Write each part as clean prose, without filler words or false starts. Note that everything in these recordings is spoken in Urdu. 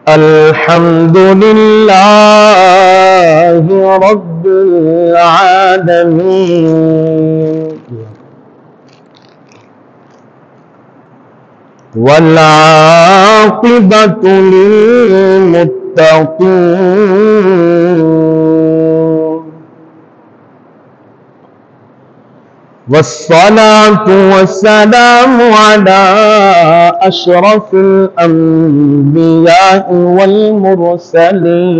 الحمد لله رب العالمين والعاقبة للمتقين والصلاة والسلام على أشرف الأنبياء والمرسلين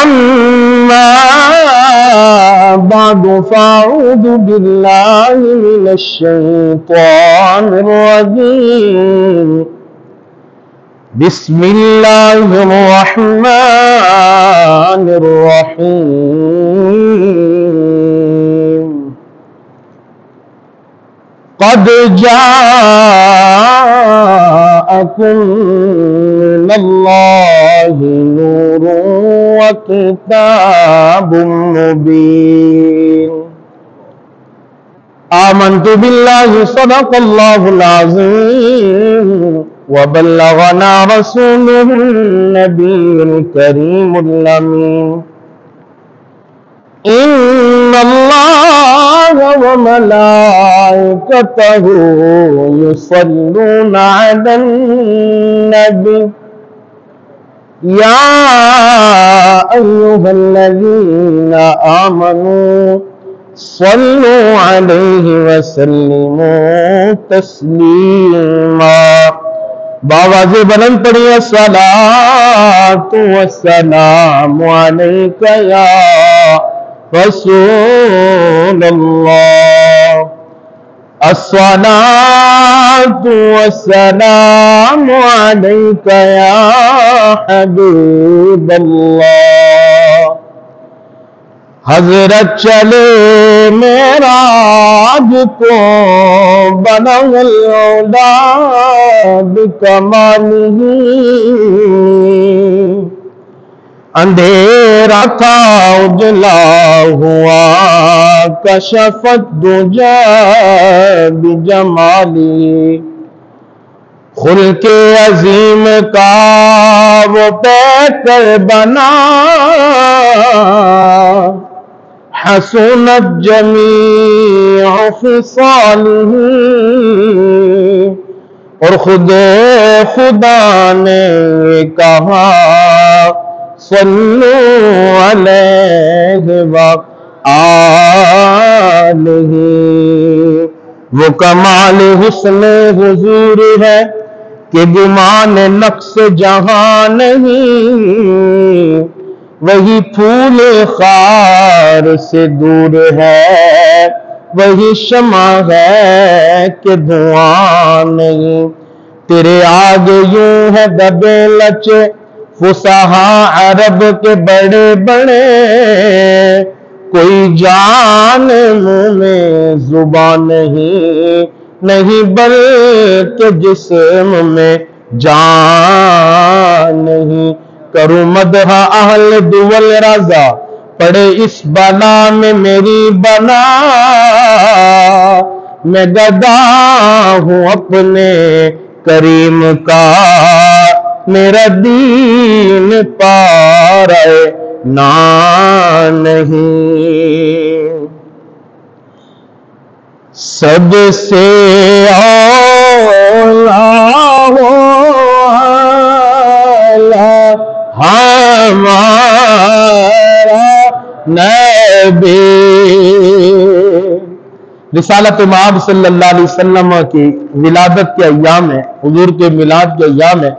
أما بعد فأعوذ بالله من الشيطان الرجيم بسم الله الرحمن الرحيم قد جاءكم من الله نور وكتاب مبين آمنت بالله صدق الله العظيم وبلغنا رسوله النبي الكريم الأمين إن الله وملائكته يصلون على النبي يا أيها الذين آمنوا صلوا عليه وسلموا تسليما بآواز بلند پڑھیے الصلاۃ والسلام علیک یا رسول اللہ الصلاۃ والسلام علیک یا حبیب اللہ حضرت چلے معراج کو بلغ العلا بکمالہ اندھیرا تھا اجلا ہوا کشف الدجی بجمالہ خلق عظیم کا وہ پیکر بنا حسنت جمیع خصالہ اور خدا نے کہا صلو علیہ وآلہ وہ کمال حسن حضور ہے کہ گمان نقص جہاں نہیں وہی پھول خار سے دور ہے وہی شمع ہے کہ دھواں نہیں تیرے آگے یوں ہے دبے لچے فصحا عرب کے بڑے بڑے کوئی جان منہ میں زبان نہیں بلکہ جسم میں جان نہیں کروں مدح اہل دول رضا پڑے اس بلا میں میری بلا میں گدا ہوں اپنے کریم کا میرا دین پارے نا نہیں سب سے اولا ہمارا نبی رسالت مآب صلی اللہ علیہ وسلم کی ولادت کے ایام ہے حضور کے میلاد کے ایام ہے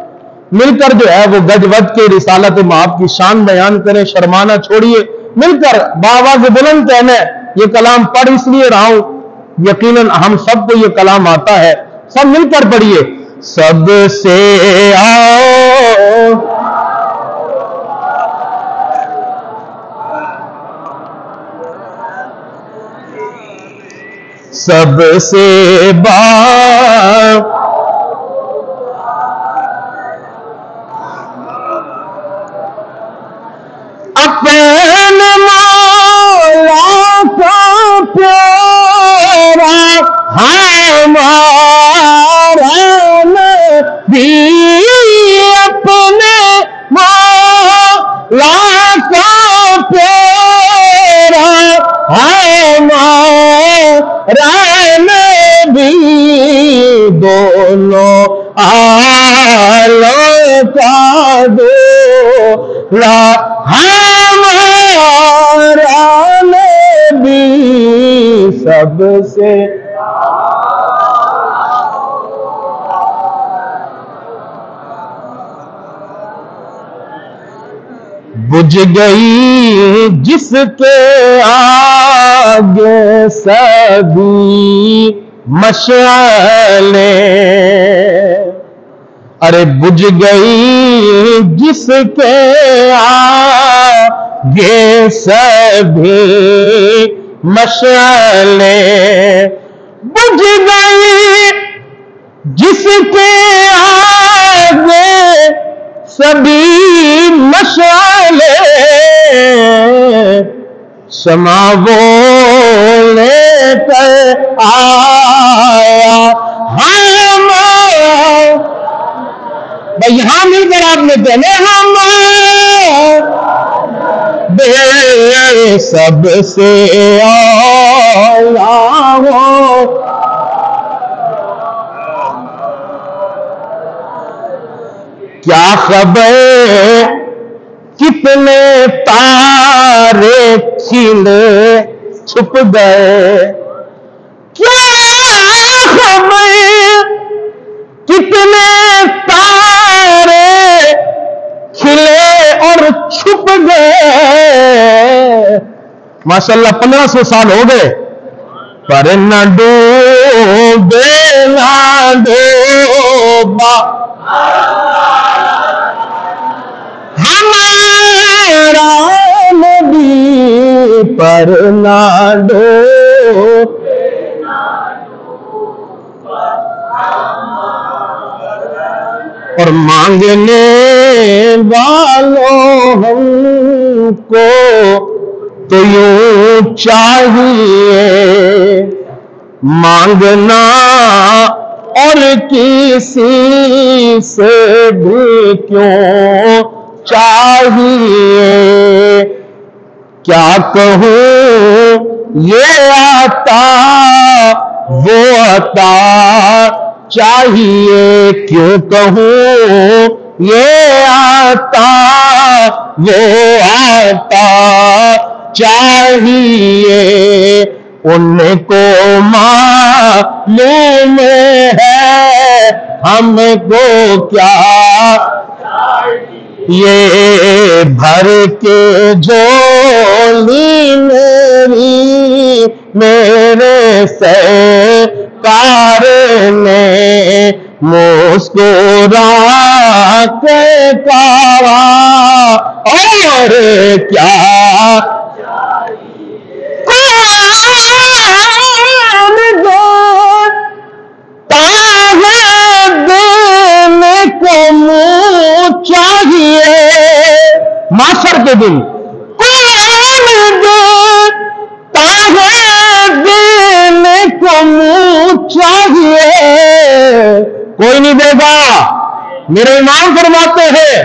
مل کر جو ہے وہ گج وج کے رسالت مآب کی شان بیان کریں شرمانا چھوڑیے مل کر بآواز بلند کہنا یہ کلام پڑھ اس لیے رہا ہوں یقیناً ہم سب کو یہ کلام آتا ہے سب مل کر پڑھیے سب سے سب سے اپنے مولا کا پیارا ہمارا ہمارا نبی دونوں عالم کا دولا ہمارا نبی سب سے بجھ گئی جس کے آگے سبھی مشعلیں، ارے بجھ گئی جس کے آگے سبھی مشعلیں، بجھ گئی جس کے آگے سبھی مشعلیں، شمع وہ لے کر آیا بھائی یہاں مل کر آپ نے کہنے ہم بے سب سے اولیاء ہو، کیا خبر کتنے تارے کھلے چھپ گئے، کیا خبر کتنے تارے کھلے اور چھپ گئے، ماشاءاللہ 1500 سال ہو گئے پر نہ ڈوبے نہ ڈوبا ہمارا نبی، پر نہ ڈوبے اور مانگنے والوں ہم کو تو یوں چاہیے مانگنا اور کسی سے بھی کیوں چاہیے، کیا کہوں یہ عطا وہ عطا چاہیے، کیوں کہوں یہ عطا وہ عطا چاہیے، ان کو معلوم ہے ہم کو کیا یہ بھر کے جھولی میرے سرکار نے مسکرا کے کہا اور کیا چاہیے معاشر کے دن کون دیتا ہے دینے کو منہ چاہیے، کوئی نہیں دے گا، میرے امام فرماتے ہیں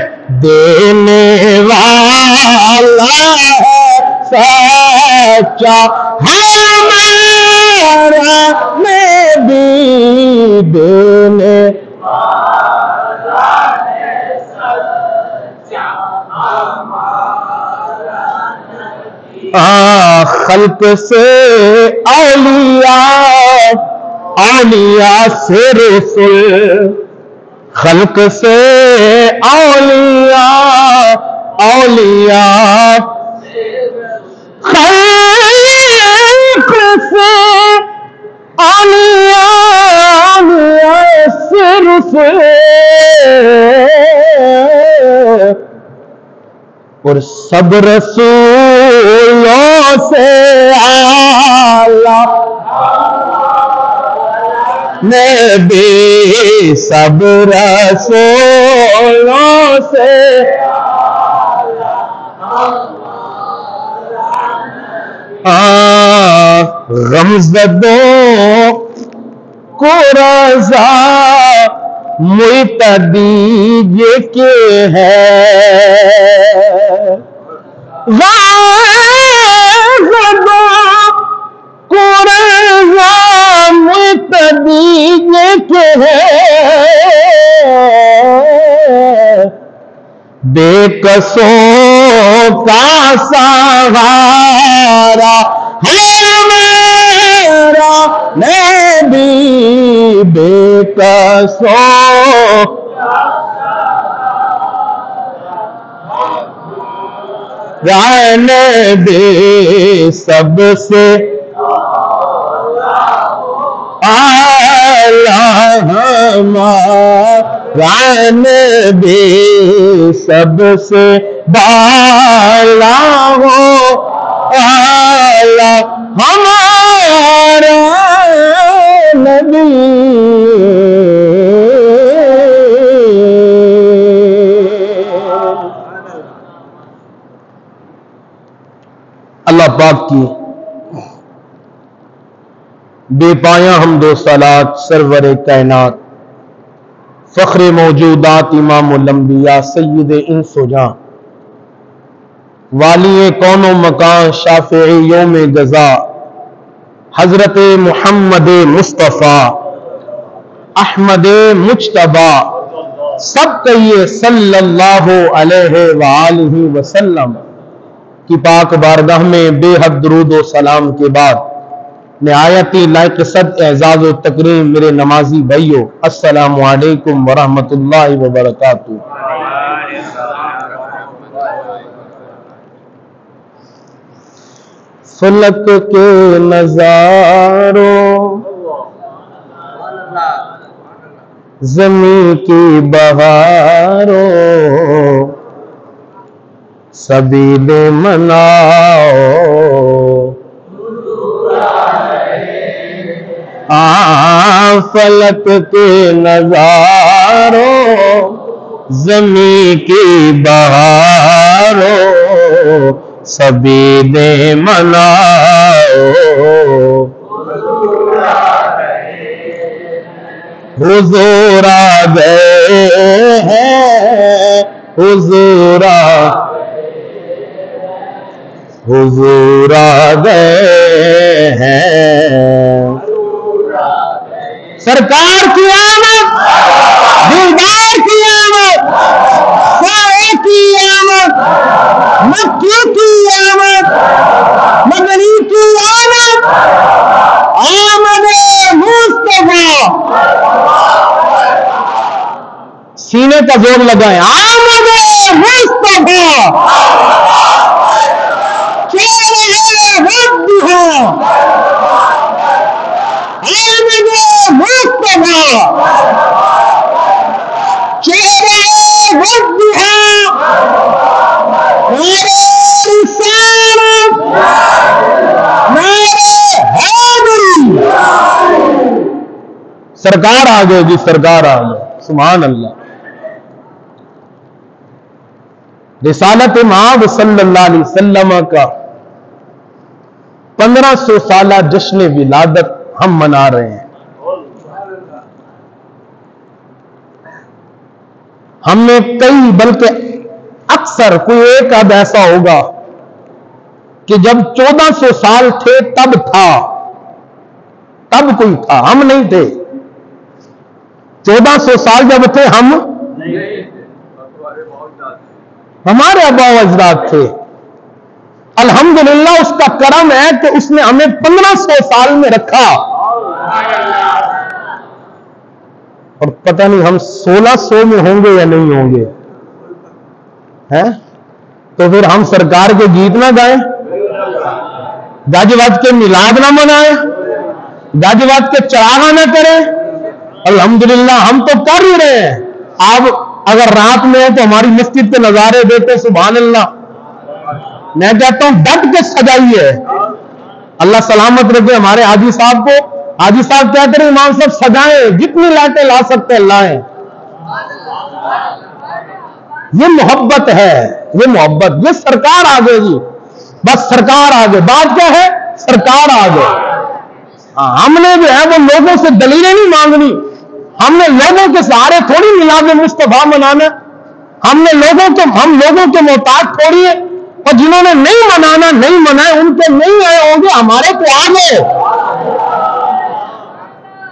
دینے والا ہے سچا ہمارا نبی، دینے خلق سے اولیاء، اولیاء سے رسول، خلق سے اولیاء، اولیاء خلق سے اولیاء، اولیاء سے رسول، اور سب رسولوں سے اعلیٰ نبی، سب رسولوں سے غمزدوں کو رضا معتدی یہ کہ ہے، غمزدوں دیجیے کہ بے قصوں کا سہارا ہے میرا نبی، بے قصوں نبی سب سے ہمارا نبی سب سے بالا ہو اعلیٰ ہمارا نبی۔ اللہ پاک کی بے پایاں حمد و صلات سرور کائنات فخر موجودات امام الانبیاء سید انس و جاں والی کون و مکان شافع یوم جزا حضرت محمد مصطفیٰ احمد مجتبی سب کہیے صلی اللہ علیہ وآلہ وسلم کی پاک بارگاہ میں بے حد درود و سلام کے بعد نہایت لائق صد اعزاز و تکریم میرے نمازی بھائیو، السلام علیکم ورحمۃ اللہ وبرکاتہ۔ فلک کے نظاروں زمین کی بہاروں سبیل مناؤ، فلک کے نظاروں زمین کی بہاروں سبیل مناؤ، حضور آ گئے ہیں، حضور آ گئے ہیں، سرکار کی آمد، دیدار کی آمد، سائے کی آمد، مکی کی آمد، مدنی کی آمد، آمد مصطفیٰ، سینے کا زور لگائیں، آمد مصطفیٰ، سرکار آ گئے جی، سرکار آ گئے، سبحان اللہ۔ رسالت مآب صلی اللہ علیہ وسلم کا 1500 سالہ جشن ولادت ہم منا رہے ہیں۔ ہم نے کئی بلکہ اکثر کوئی ایک اب ایسا ہوگا کہ جب 1400 سال تھے تب تھا، تب کوئی تھا، ہم نہیں تھے۔ 1400 سال جب تھے ہم ہمارے آبا و اجداد تھے۔ الحمدللہ اس کا کرم ہے کہ اس نے ہمیں 1500 سال میں رکھا، اور پتہ نہیں ہم 1600 میں ہوں گے یا نہیں ہوں گے، تو پھر ہم سرکار کے گیت نہ گائیں، گج وج کے میلاد نہ منائیں، گج وج کے چراغاں نہ کریں؟ الحمدللہ ہم تو کر ہی رہے ہیں۔ آپ اگر رات میں ہو تو ہماری مسجد کے نظارے دیتے، سبحان اللہ۔ میں کہتا ہوں ڈٹ کے سجائیے، اللہ سلامت رکھے ہمارے حاجی صاحب کو۔ حاجی صاحب کیا کریں، امام صاحب سجائیں، جتنی لائٹیں لا سکتے لائیں۔ یہ محبت ہے، یہ محبت، یہ سرکار آ گئے جی، بس سرکار آ گئے۔ بات کیا ہے؟ سرکار آ گئے۔ ہم نے جو ہے وہ لوگوں سے دلیلیں نہیں مانگنی، ہم نے لوگوں کے سہارے تھوڑی میلاد مصطفیٰ منانا، ہم لوگوں کے محتاج تھوڑی ہے، اور جنہوں نے نہیں منانا نہیں منائے، ان کے نہیں آئے ہوں گے، ہمارے تو آ گئے۔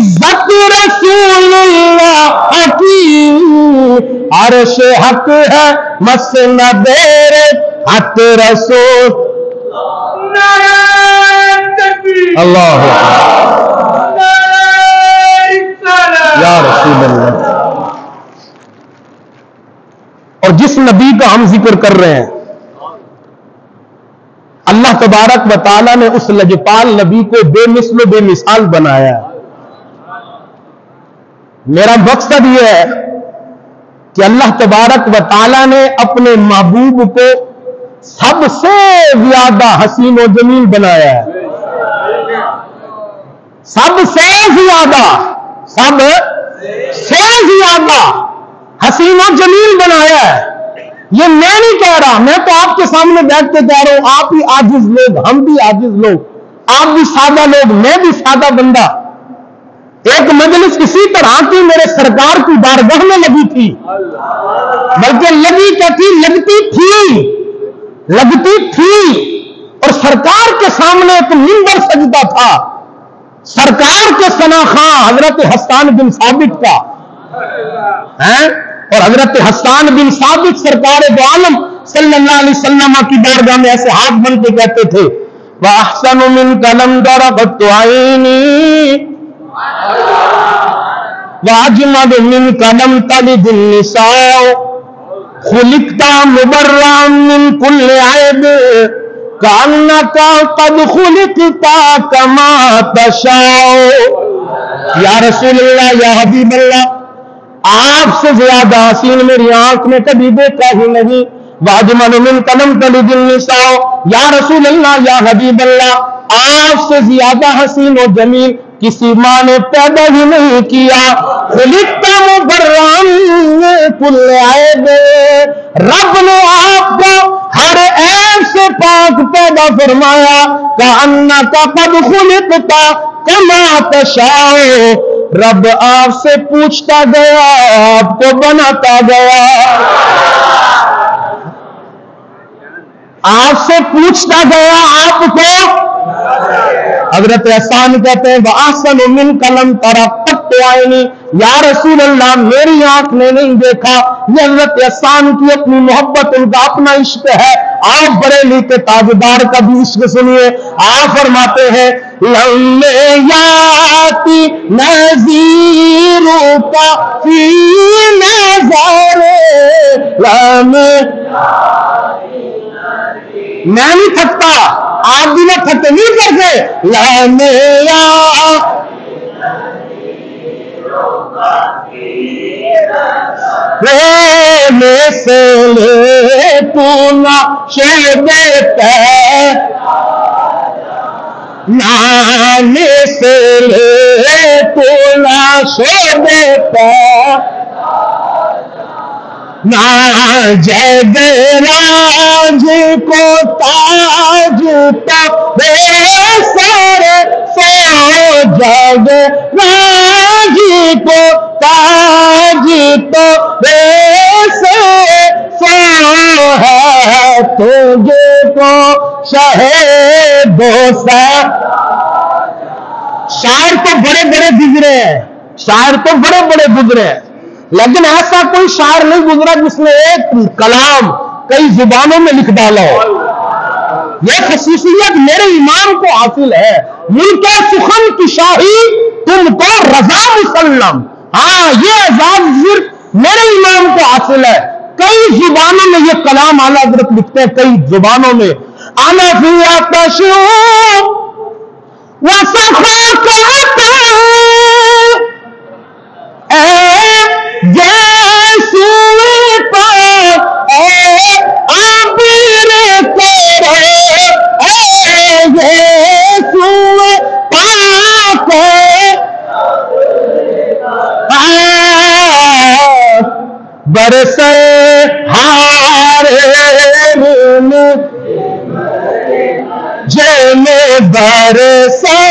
عزت رسول اللہ کی عرش حق ہے مسند حق رسول اللہ یا رسول اللہ. اور جس نبی کا ہم ذکر کر رہے ہیں اللہ تبارک و تعالیٰ نے اس لجپال نبی کو بے مثل و بے مثال بنایا ہے. میرا مقصد یہ ہے کہ اللہ تبارک و تعالیٰ نے اپنے محبوب کو سب سے زیادہ حسین و جمیل بنایا ہے. سب سے زیادہ حسین و جمیل بنایا ہے. یہ میں نہیں کہہ رہا, میں تو آپ کے سامنے بیٹھ کے کہہ رہا ہوں. آپ بھی عاجز لوگ, ہم بھی عاجز لوگ, آپ بھی سادہ لوگ, میں بھی سادہ بندہ. ایک مجلس اسی طرح کی میرے سرکار کی بارگاہ میں لگی تھی, بلکہ لگتی تھی اور سرکار کے سامنے ایک منبر سجدہ تھا, سرکار کے ثنا خواں حضرت حسان بن ثابت کا, اور حضرت حسان بن ثابت سرکار دو عالم صلی اللہ علیہ وسلم کی بارگاہ میں ایسے ہاتھ بن کے کہتے تھے وَأَحْسَنُ مِنْكَ لَمْ تَرَ عَيْنِي وَأَجْمَلُ مِنْكَ لَمْ تَلِدِ النِّسَاءُ خُلِقْتَ مُبَرًّا مِنْ كُلِّ عَيْبٍ كَأَنَّكَ قَدْ خُلِقْتَ كَمَا تَشَاءُ. یا رسول اللہ, یا حبیب اللہ, آپ سے زیادہ حسین میری آنکھ نے کبھی دیکھا ہی نہیں. وَأَجْمَلُ مِنْكَ لَمْ تَلِدِ النِّسَاءُ. یا رسول اللہ, یا حبیب اللہ, آپ سے زیادہ حسین و جمیل کسی ماں نے پیدا ہی نہیں کیا. خُلِقْتَ مُبَرًّا مِنْ كُلِّ عَيْبٍ. رب نے آپ کو ہر عیب سے پاک پیدا فرمایا. كَأَنَّكَ قَدْ خُلِقْتَ كَمَا تَشَاءُ. رب آپ سے پوچھتا گیا, آپ کو بناتا گیا. آپ سے پوچھتا گیا, آپ کو. حضرت احسان کہتے ہیں وَأَحْسَنُ مِنْكَ لَمْ تَرَ قَطُّ عَيْنِي. یا رسول اللہ, میری آنکھ نے نہیں دیکھا. یہ حضرت احسان کی اپنی محبت, ان کا اپنا عشق ہے. آپ بریلی کے تاجدار کا بھی عشق سنیے. آپ فرماتے ہیں لَمَّيَاتِ نَذِيرُكَ فِي نَظَرِ. میں نہیں تھکتا, آپ بھی نہ تھکتے, نہیں کرتے. میں سے لے پونا شہدے پہ, نانے سے لے پونا شہدے پہ, نا جگ راج کو تاج پہ سارے سو. جگ راج کو تاج تو سو ہے, تجھے کو شہید سا. شاعر تو بڑے بڑے گزرے ہیں, لیکن ایسا کوئی شاعر نہیں گزرا جس نے ایک کلام کئی زبانوں میں لکھ ڈالا ہو. یہ خصوصیت میرے امام کو حاصل ہے. ملک سخن کی شاہی تم کو رضا مسلم. ہاں, یہ اعزاز صرف میرے امام کو حاصل ہے. کئی زبانوں میں یہ کلام اعلیٰ حضرت لکھتے ہیں, کئی زبانوں میں. انا فی آتش وسخا کہتا برسے ہارے جن برسے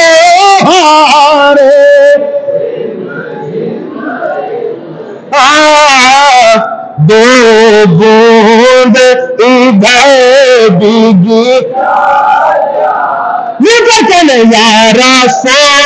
ہارے دو بوند ادھر بگی یہ کیا کہنے یا رسول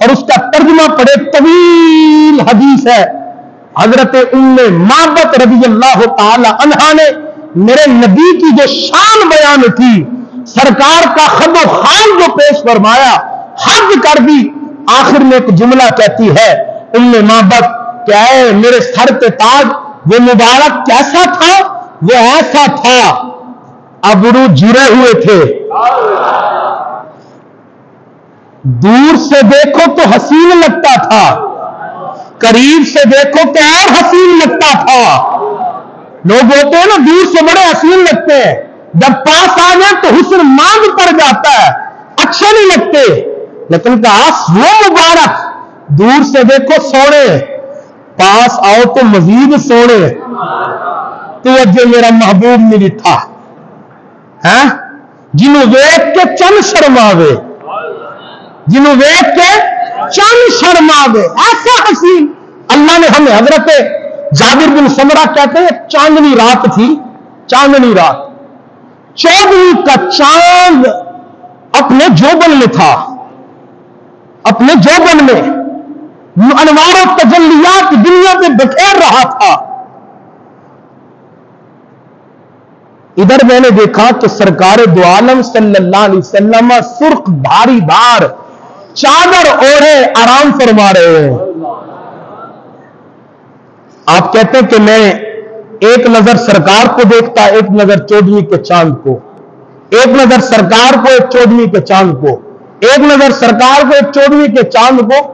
اور اس کا ترجمہ پڑھے، طویل حدیث ہے. حضرت ام معبد رضی اللہ تعالی عنہا نے میرے نبی کی جو شان بیان کی، سرکار کا خد و خال جو پیش فرمایا، حد کر دی. آخر میں ایک جملہ کہتی ہے ام معبد، کیا ہے میرے سر پہ تاج وہ مبارک کیسا تھا؟ وہ ایسا تھا، ابرو جرے ہوئے تھے، دور سے دیکھو تو حسین لگتا تھا، قریب سے دیکھو تو اور حسین لگتا تھا. لوگ ہوتے ہیں نا دور سے بڑے حسین لگتے ہیں، جب پاس آ جائیں تو حسن مانگ پڑ جاتا ہے، اچھے نہیں لگتے. لیکن کاش وہ مبارک دور سے دیکھو سونے، پاس آؤ تو مزید سونے. تو اجے میرا محبوب نہیں تھا جنہوں ویکھ کے چند شرماوے، جنہوں ویکھ کے چند شرماوے، ایسا حسین. اللہ نے ہمیں، حضرت جابر بن سمرہ کہتے ہیں چاندنی رات تھی، چاندنی رات، 14ویں کا چاند اپنے جوبن میں تھا، اپنے جوبن میں انوار و تجلیات دنیا پہ بکھیر رہا تھا. ادھر میں نے دیکھا کہ سرکار دو عالم صلی اللہ علیہ وسلم سرخ بھاری دار چادر اوڑھے آرام فرما رہے ہیں. آپ کہتے ہیں کہ میں ایک نظر سرکار کو دیکھتا، ایک نظر 14ویں کے چاند کو، ایک نظر سرکار کو، ایک 14ویں کے چاند کو، ایک نظر سرکار کو، ایک 14ویں کے چاند کو.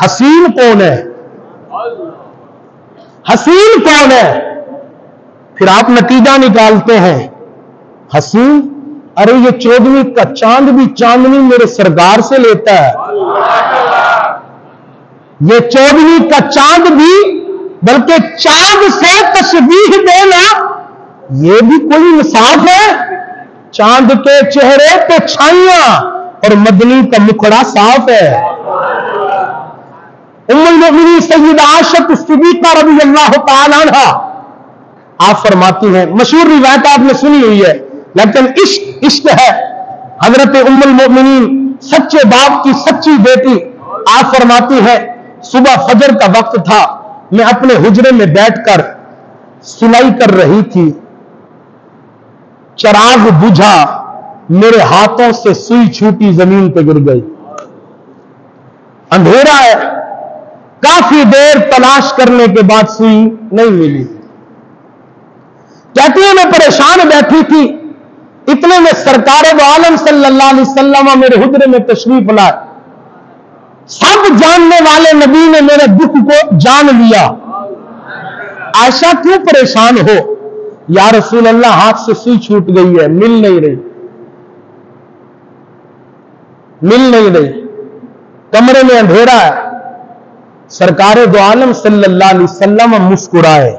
حسین کون ہے؟ حسین کون ہے؟ پھر آپ نتیجہ نکالتے ہیں حسین، ارے یہ 14ویں کا چاند بھی چاندنی میرے سرکار سے لیتا ہے، یہ 14ویں کا چاند بھی، بلکہ چاند سے تشبیہ دینا یہ بھی کوئی انصاف ہے؟ چاند کے چہرے پہ چھائیاں اور مدنی کا مکھڑا صاف ہے. ام المؤمنین سیدہ عائشہ صدیقہ رضی اللہ تعالی عنہا آپ فرماتی ہیں، مشہور روایت آپ نے سنی ہوئی ہے لیکن عشق ہے. حضرت ام المؤمنین سچے باپ کی سچی بیٹی آپ فرماتی ہے، صبح فجر کا وقت تھا، میں اپنے حجرے میں بیٹھ کر سلائی کر رہی تھی، چراغ بجھا، میرے ہاتھوں سے سوئی چھوٹی زمین پہ گر گئی. اندھیرا ہے، کافی دیر تلاش کرنے کے بعد سوئی نہیں ملی. کہتی ہے میں پریشان بیٹھی تھی، اتنے میں سرکار دو عالم صلی اللہ علیہ وسلم میرے حجرے میں تشریف لائے. سب جاننے والے نبی نے میرے دکھ کو جان لیا. عائشہ کیوں پریشان ہو؟ یا رسول اللہ ہاتھ سے سوئی چھوٹ گئی ہے، مل نہیں رہی، مل نہیں رہی، کمرے میں اندھیرا ہے. سرکار دو عالم صلی اللہ علیہ وسلم مسکرائے.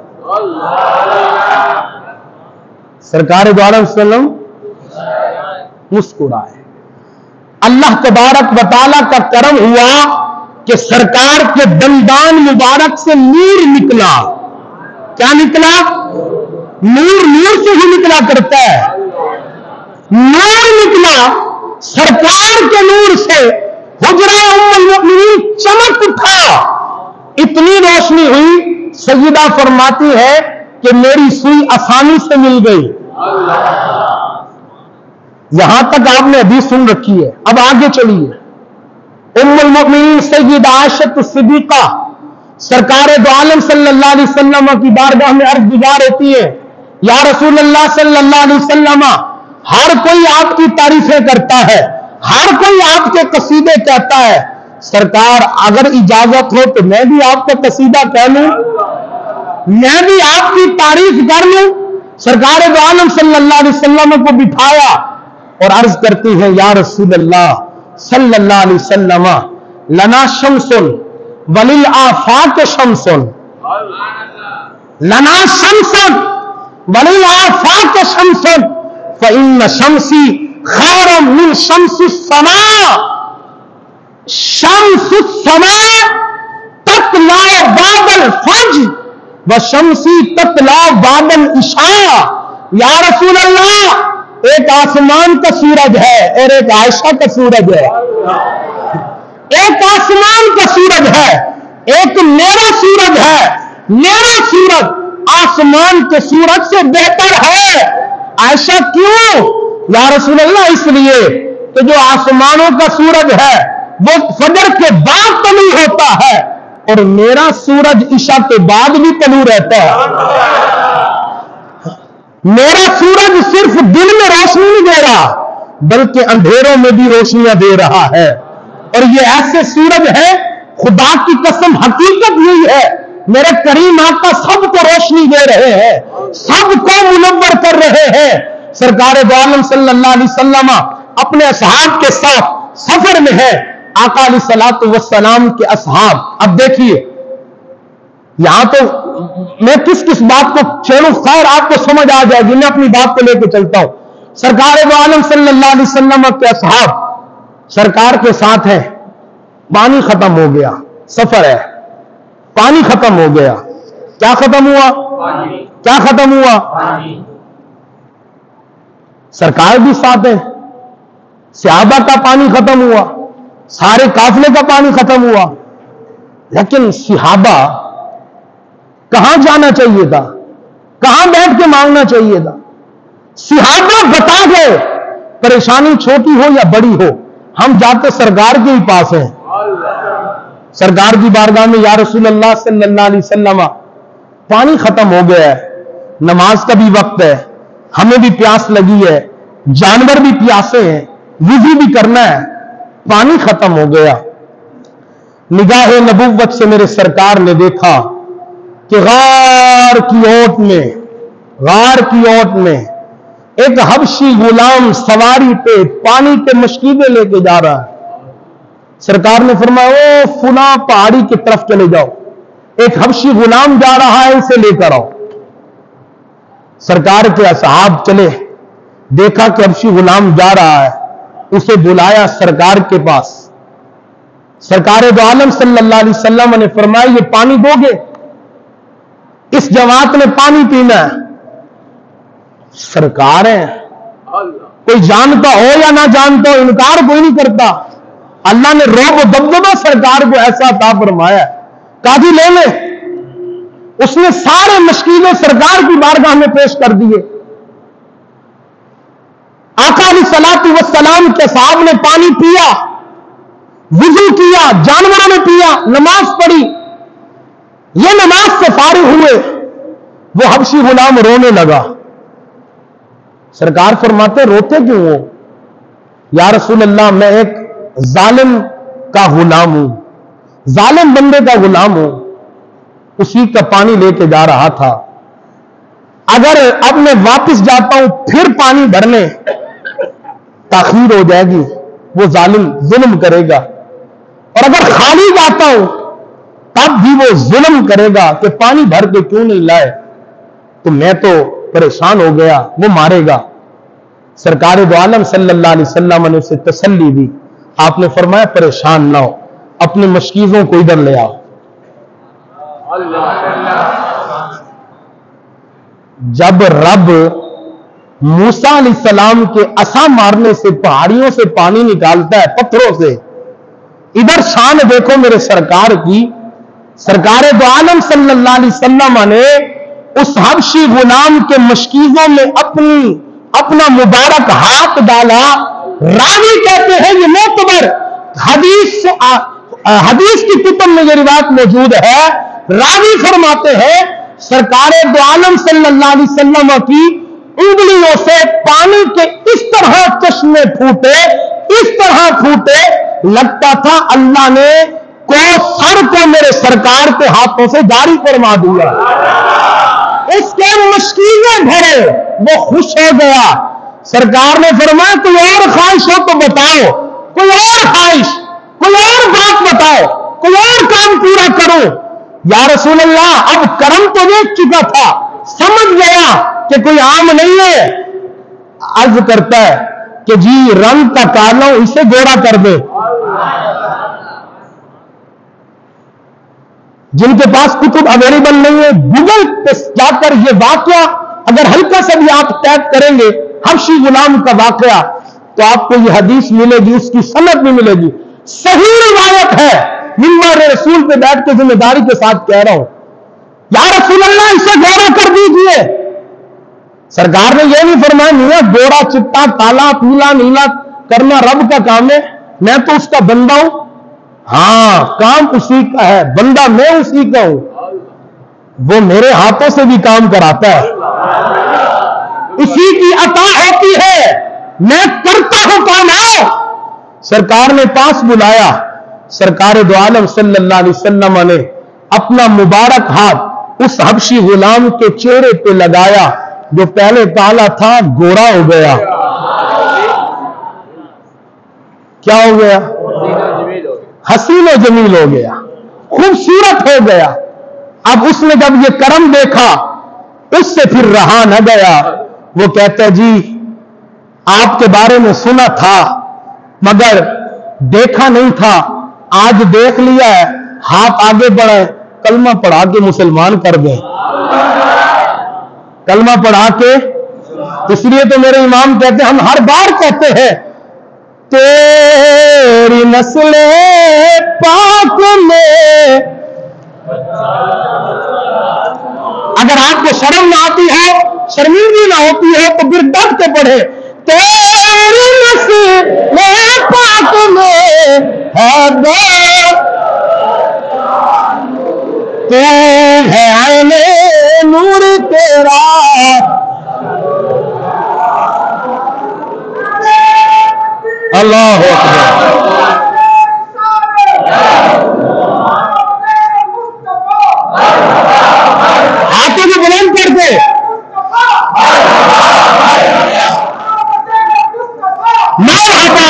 سرکار دو عالم صلی اللہ علیہ وسلم مسکرائے. اللہ تبارک و تعالیٰ کا کرم ہوا کہ سرکار کے دندان مبارک سے نور نکلا. کیا نکلا؟ نور. نور سے ہی نکلا کرتا ہے، نور نکلا. سرکار کے نور سے حجرہ ام المؤمنین چمک اٹھا، اتنی روشنی ہوئی. سیدہ فرماتی ہے کہ میری سوئی آسانی سے مل گئی. یہاں تک آپ نے حدیث سن رکھی ہے. اب آگے چلیے. ام المؤمنین سیدہ عائشہ صدیقہ سرکار دو عالم صلی اللہ علیہ وسلم کی بارگاہ میں عرض گزار ہوتی ہے، یا رسول اللہ صلی اللہ علیہ وسلم، ہر کوئی آپ کی تعریفیں کرتا ہے، ہر کوئی آپ کے قصیدے کہتا ہے، سرکار اگر اجازت ہو تو میں بھی آپ کا قصیدہ کہہ لوں، میں بھی آپ کی تعریف کر لوں. سرکار دو عالم صلی اللہ علیہ وسلم کو بٹھایا اور عرض کرتی ہیں، یا رسول اللہ صلی اللہ علیہ وسلم، لنا شمس وللآفاق شمس، لنا شمس وللآفاق شمس، فإن شمسی خیر من شمس السماء، شمس السماء تطلع بعد الفجر وشمسی تطلع بعد العشاء. یا رسول اللہ ایک آسمان کا سورج ہے اور ایک عائشہ کا سورج ہے. ایک آسمان کا سورج ہے، ایک میرا سورج ہے. میرا سورج آسمان کے سورج سے بہتر ہے. ایسا کیوں؟ یا رسول اللہ اس لیے کہ جو آسمانوں کا سورج ہے وہ فجر کے بعد طلوع ہوتا ہے اور میرا سورج عشاء کے بعد بھی طلوع رہتا ہے. میرا سورج صرف دن میں روشنی نہیں دے رہا بلکہ اندھیروں میں بھی روشنیاں دے رہا ہے. اور یہ ایسے سورج ہے، خدا کی قسم حقیقت یہی ہے، میرے کریم آقا سب کو روشنی دے رہے ہیں، سب کو منور کر رہے ہیں. سرکار دو عالم صلی اللہ علیہ وسلم اپنے اصحاب کے ساتھ سفر میں ہے. آقا علیہ الصلوۃ والسلام کے اصحاب، اب دیکھیے یہاں تو میں کس کس بات کو چھیڑوں، خیر آپ کو سمجھ آ جائے گی، میں اپنی بات کو لے کے چلتا ہوں. سرکار دو عالم صلی اللہ علیہ وسلم کے اصحاب سرکار کے ساتھ ہیں. پانی ختم ہو گیا، سفر ہے، پانی ختم ہو گیا. کیا ختم ہوا؟ کیا ختم ہوا؟ سرکار بھی ساتھ ہے، صحابہ کا پانی ختم ہوا، سارے قافلے کا پانی ختم ہوا. لیکن صحابہ کہاں جانا چاہیے تھا؟ کہاں بیٹھ کے مانگنا چاہیے تھا؟ صحابہ بتا گئے پریشانی چھوٹی ہو یا بڑی ہو ہم جاتے سرکار کے ہی پاس ہیں. سرکار کی بارگاہ میں یا رسول اللہ صلی اللہ علیہ وسلم پانی ختم ہو گیا ہے، نماز کا بھی وقت ہے، ہمیں بھی پیاس لگی ہے، جانور بھی پیاسے ہیں، وضو بھی کرنا ہے، پانی ختم ہو گیا. نگاہ نبوت سے میرے سرکار نے دیکھا کہ غار کی اوٹ میں ایک حبشی غلام سواری پہ پانی کے مشکیزیں لے کے جا رہا ہے. سرکار نے فرمایا او فلاں پہاڑی کی طرف چلے جاؤ، ایک حبشی غلام جا رہا ہے، اسے لے کر آؤ. سرکار کے اصحاب چلے، دیکھا کہ حبشی غلام جا رہا ہے، اسے بلایا سرکار کے پاس. سرکار دو عالم صلی اللہ علیہ وسلم نے فرمایا یہ پانی دو گے؟ اس جماعت نے پانی پینا ہے. سرکار ہے، کوئی جانتا ہو یا نہ جانتا ہو انکار کوئی نہیں کرتا. اللہ نے رعب و دبدبہ سرکار کو ایسا عطا فرمایا، قاضی لے لے. اس نے سارے مشکلیں سرکار کی بارگاہ میں پیش کر دیے. آقا علیہ الصلوۃ والسلام کے صاحب نے پانی پیا، وضو کیا، جانوروں نے پیا، نماز پڑھی. یہ نماز سے فارغ ہوئے، وہ حبشی غلام رونے لگا. سرکار فرماتے روتے کیوں ہو؟ یا رسول اللہ میں ایک ظالم کا غلام ہوں، ظالم بندے کا غلام ہوں، اسی کا پانی لے کے جا رہا تھا. اگر اب میں واپس جاتا ہوں پھر پانی بھرنے تاخیر ہو جائے گی، وہ ظالم ظلم کرے گا. اور اگر خالی جاتا ہوں تب بھی وہ ظلم کرے گا کہ پانی بھر کے کیوں نہیں لائے، تو میں تو پریشان ہو گیا، وہ مارے گا. سرکار دو عالم صلی اللہ علیہ وسلم نے اسے تسلی دی. آپ نے فرمایا پریشان نہ ہو، اپنی مشکیزوں کو ادھر لے آؤ. جب رب موسیٰ علیہ السلام کے عصا مارنے سے پہاڑیوں سے پانی نکالتا ہے، پتھروں سے، ادھر شان دیکھو میرے سرکار کی. سرکار دو عالم صلی اللہ علیہ وسلم نے اس حبشی غلام کے مشکیزوں میں اپنا مبارک ہاتھ ڈالا. راوی کہتے ہیں یہ معتبر حدیث کی کتب میں یہ روایت موجود ہے. راوی فرماتے ہیں سرکار دو عالم صلی اللہ علیہ وسلم کی انگلیوں سے پانی کے اس طرح چشمے پھوٹے، اس طرح پھوٹے، لگتا تھا اللہ نے کوثر کو میرے سرکار کے ہاتھوں سے جاری فرما دیا. اس کے مشکیزیں بھرے، وہ خوش ہو گیا. سرکار نے فرمایا کوئی اور خواہش ہو تو بتاؤ، کوئی اور خواہش، کوئی اور بات بتاؤ، کوئی اور کام پورا کرو. یا رسول اللہ اب کرم تو دیکھ چکا تھا، سمجھ گیا کہ کوئی عام نہیں ہے. عرض کرتا ہے کہ جی رنگ کا کالا اسے گوڑا کر دے. جن کے پاس کتب اویلیبل نہیں ہے گوگل پہ جا کر یہ واقعہ اگر ہلکا سا بھی آپ ٹیپ کریں گے حبشی غلام کا واقعہ تو آپ کو یہ حدیث ملے گی، اس کی سند بھی ملے گی. صحیح روایت ہے، منبر رسول پہ بیٹھ کے ذمہ داری کے ساتھ کہہ رہا ہوں، یا رسول اللہ اسے گورا کر دیجئے۔ سرکار نے یہ نہیں فرمایا میاں گورا چٹا کالا پیلا نیلا کرنا رب کا کام ہے، میں تو اس کا بندہ ہوں۔ ہاں کام اسی کا ہے، بندہ میں اسی کا ہوں، وہ میرے ہاتھوں سے بھی کام کراتا ہے، اسی کی عطا ہوتی ہے، میں کرتا ہوں کام ہے۔ سرکار نے پاس بلایا، سرکار دو عالم صلی اللہ علیہ وسلم نے اپنا مبارک ہاتھ اس حبشی غلام کے چہرے پہ لگایا جو پہلے کالا تھا گورا ہو گیا۔ کیا ہو گیا؟ حسین و جمیل ہو گیا، خوبصورت ہو گیا۔ اب اس نے جب یہ کرم دیکھا اس سے پھر رہا نہ گیا، وہ کہتا ہے جی آپ کے بارے میں سنا تھا مگر دیکھا نہیں تھا، آج دیکھ لیا ہے، ہاتھ آگے بڑھائے، کلمہ پڑھا کے مسلمان کر دیں، کلمہ پڑھا کے۔ اس لیے تو میرے امام کہتے ہیں، ہم ہر بار کہتے ہیں تیری نسل پاک میں، اگر آپ کو شرم نہ آتی ہے، شرمندگی نہ ہوتی ہے تو پھر ڈٹ کے پڑھے، تیری نسل پاک میں ہے تو ہے عین نور تیرا، اللہ اکبر۔ ہاتھوں کو بلند کر دے، مرحبا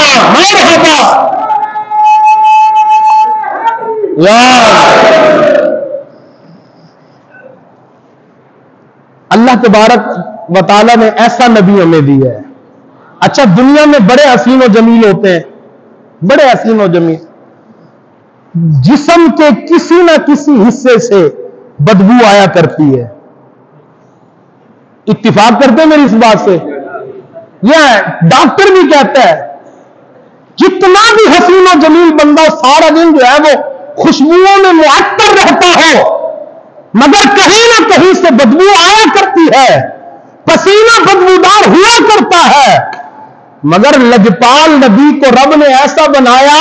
اللہ تبارک و تعالیٰ نے ایسا نبی ہمیں دیا ہے۔ اچھا دنیا میں بڑے حسین و جمیل ہوتے ہیں، بڑے حسین و جمیل، جسم کے کسی نہ کسی حصے سے بدبو آیا کرتی ہے، اتفاق کرتے ہیں میری اس بات سے؟ یہ ڈاکٹر بھی کہتا ہے جتنا بھی حسین و جمیل بندہ سارا دن جو ہے وہ خوشبوؤں میں معطر رہتا ہو مگر کہیں نہ کہیں سے بدبو آیا کرتی ہے، پسینہ بدبودار ہوا کرتا ہے، مگر لجپال نبی کو رب نے ایسا بنایا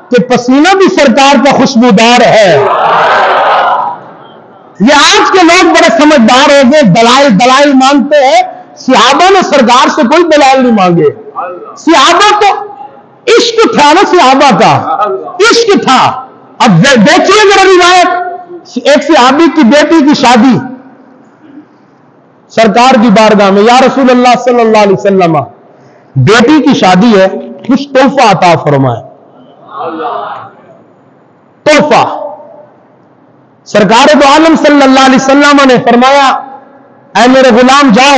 کہ پسینہ بھی سرکار کا خوشبودار ہے۔ یہ آج کے لوگ بڑے سمجھدار ہو گئے، دلائل مانگتے ہیں، صحابہ نے سرکار سے کوئی دلائل نہیں مانگے، صحابہ تو عشق تھا نا، صحابہ کا عشق تھا۔ اب دیکھیے ذرا روایت، ایک صحابی کی بیٹی کی شادی سرکار کی بارگاہ میں، یا رسول اللہ صلی اللہ علیہ وسلم بیٹی کی شادی ہے، کچھ تحفہ عطا فرمائے، تحفہ۔ سرکار دو عالم صلی اللہ علیہ وسلم نے فرمایا اے میرے غلام جاؤ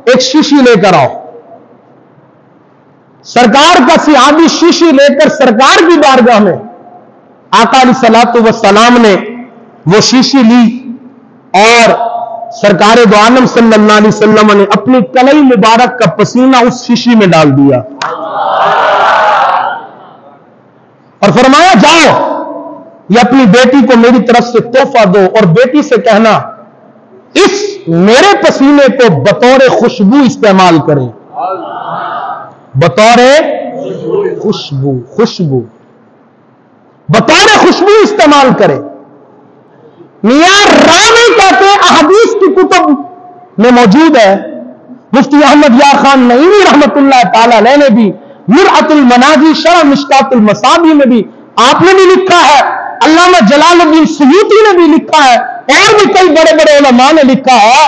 ایک شیشی لے کر آؤ۔ سرکار کا صحابی شیشی لے کر سرکار کی بارگاہ میں، آقا علیہ الصلوۃ والسلام نے وہ شیشی لی اور سرکار دو عالم صلی اللہ علیہ وسلم نے اپنی کلائی مبارک کا پسینہ اس شیشی میں ڈال دیا اور فرمایا جاؤ یہ اپنی بیٹی کو میری طرف سے تحفہ دو اور بیٹی سے کہنا اس میرے پسینے کو بطور خوشبو استعمال کریں، بطور خوشبو بطور خوشبو استعمال کریں۔ میاں راوی کہتے ہیں احادیث کی کتب میں موجود ہے، مفتی احمد یار خان نعیمی رحمت اللہ تعالی علیہ نے بھی مرعۃ المناجی شرح مشکات المصابیح میں بھی آپ نے بھی لکھا ہے، علامہ جلال الدین سیوطی نے بھی لکھا ہے، اور بھی کئی بڑے بڑے علماء نے لکھا ہے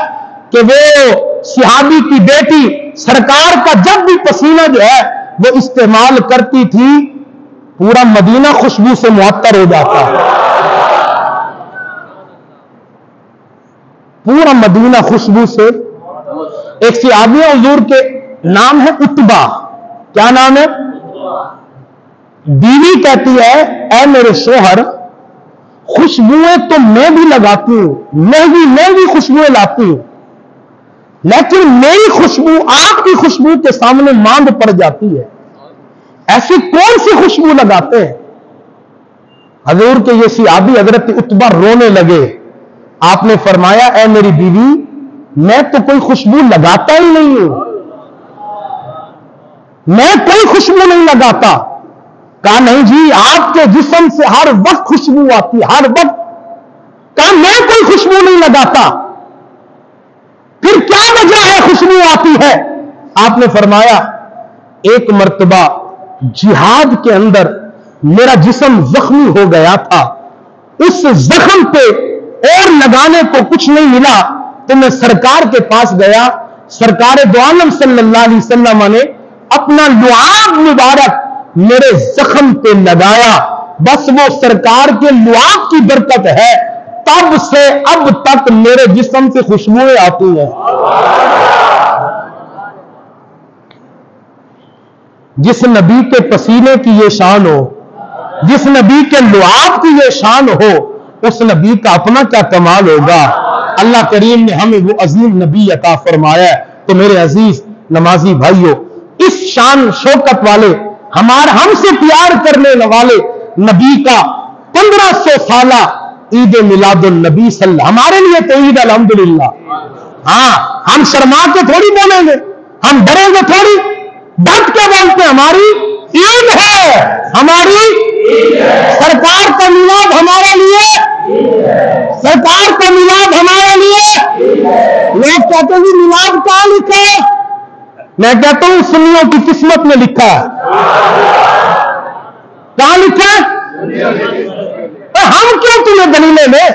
کہ وہ صحابی کی بیٹی سرکار کا جب بھی پسینہ جو ہے وہ استعمال کرتی تھی پورا مدینہ خوشبو سے معطر ہو جاتا، پورا مدینہ خوشبو سے۔ ایک صحابی حضور کے نام ہے عتبہ، کیا نام ہے؟ بیوی کہتی ہے اے میرے شوہر خوشبوئیں تو میں بھی لگاتی ہوں، میں بھی خوشبوئیں لاتی ہوں، لیکن میری خوشبو آپ کی خوشبو کے سامنے ماند پڑ جاتی ہے، ایسی کون سی خوشبو لگاتے ہیں؟ حضور کے یہ صحابی حضرت عتبہ رونے لگے. آپ نے فرمایا اے میری بیوی میں تو کوئی خوشبو لگاتا ہی نہیں ہوں, میں کوئی خوشبو نہیں لگاتا. کہا نہیں جی آپ کے جسم سے ہر وقت خوشبو آتی, ہر وقت. کہا میں کوئی خوشبو نہیں لگاتا. پھر کیا وجہ ہے خوشبو آتی ہے؟ آپ نے فرمایا ایک مرتبہ جہاد کے اندر میرا جسم زخمی ہو گیا تھا, اس زخم پہ اور لگانے کو کچھ نہیں ملا تو میں سرکار کے پاس گیا. سرکار دو عالم صلی اللہ علیہ وسلم نے اپنا لعاب مبارک میرے زخم پہ لگایا. بس وہ سرکار کے لعاب کی برکت ہے, تب سے اب تک میرے جسم سے خوشبوئیں آتی ہیں. جس نبی کے پسینے کی یہ شان ہو, جس نبی کے لعاب کی یہ شان ہو, اس نبی کا اپنا کیا کمال ہوگا. اللہ کریم نے ہمیں وہ عظیم نبی عطا فرمایا ہے. تو میرے عزیز نمازی بھائیوں, اس شان شوکت والے ہم سے پیار کرنے والے نبی کا 1500 سالہ عید میلاد النبی صلی اللہ, ہمارے لیے تو عید الحمدللہ. ہاں ہم شرما کے تھوڑی بولیں گے, ہم ڈریں گے تھوڑی, ڈٹ کے بولتے ہماری عید ہے, ہماری سرکار کا میلاد ہمارے لیے, سرکار کا میلاد ہمارے لیے. لوگ کہتے ہیں میلاد کہاں لکھا ہے؟ میں کہتا ہوں سنیوں کی قسمت میں لکھا ہے. کہاں لکھا ہے؟ ہم کیوں تمہیں دلیلیں میں,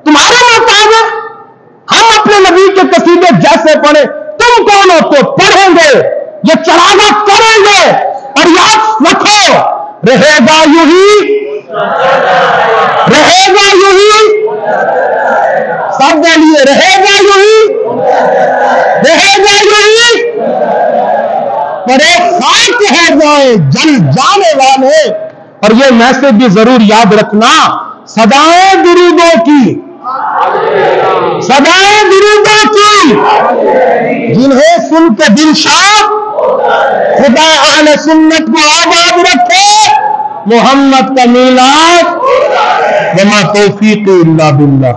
تمہارا محتاج ہے. ہم اپنے نبی کے قصیدے جیسے پڑھیں, تم کون ہو تو پڑھیں گے, یہ چراغا کریں گے. اور یاد رکھو رہے گا یوں ہی, رہے گا یوں ہی, سب کے لیے رہے گا یوں ہی, رہے گا یوں ہی. پر ایک خاک ہے جائے جل جانے والے. اور یہ میسج بھی ضرور یاد رکھنا, صدائیں درودوں کی, صدائیں درودوں کی, جنہیں سن کے دل شاد, خدا اہل سنت کو آباد رکھے. محمد کا میلاد وما توفیق الا باللہ.